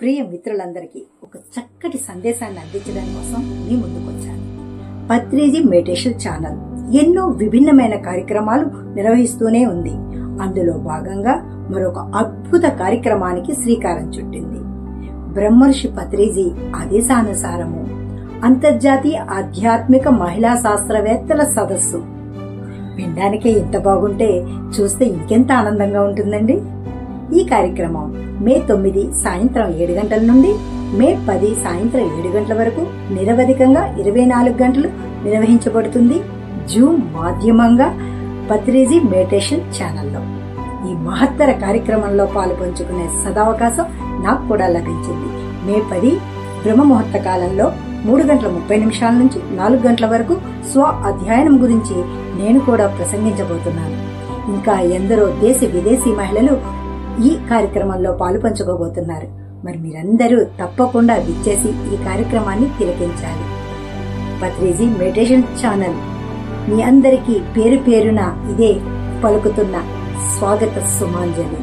ప్రియ మిత్రులందరికీ ఒక చక్కటి సందేశాన్ని అందించడం కోసం మీ ముందుకొచ్చాను. పత్రిజీ మెడిటేషన్ ఛానల్ ఎన్నో విభిన్నమైన కార్యక్రమాలు నిర్వహిస్తూనే ఉంది. అందులో భాగంగా మరొక అద్భుత కార్యక్రమానికి శ్రీకారం చుట్టింది. బ్రహ్మర్షి పత్రిజీ ఆదేశానుసారము అంతర్జాతీయ ఆధ్యాత్మిక మహిళా శాస్త్రవేత్తల సదస్సు. వినడానికే ఇంత బాగుంటే చూస్తే ఇంకెంత ఆనందంగా ఉంటుందండి. ఈ కార్యక్రమం మే 9 సాయంత్రం 7 గంటల నుండి మే 10 సాయంత్రం 7 గంటల వరకు నిరవధికంగా 24 గంటలు నిర్వహించబడుతుంది. జూమ్ మాధ్యమంగా పత్రిజీ మెడిటేషన్ ఛానల్లో. ఈ మహత్తర కార్యక్రమంలో పాలుపంచుకునే సదవకాశం నాకు కూడా లభించింది. మే 10 బ్రహ్మ ముహూర్త కాలంలో 3:30 నుంచి 4 గంటల వరకు స్వ అధ్యయనం గురించి నేను కూడా ప్రసంగించబోతున్నాను. ఇంకా ఎందరో దేశ విదేశీ మహిళలు ఈ కార్యక్రమంలో పాలుపంచుకోబోతున్నారు. మరి మీరందరూ తప్పకుండా విచ్చేసి ఈ కార్యక్రమాన్ని తిలకించాలి. పత్రిజీ మెడిటేషన్ ఛానల్ మీ అందరికీ పేరు పేరున ఇదే పలుకుతున్న స్వాగత సుమాంజలి.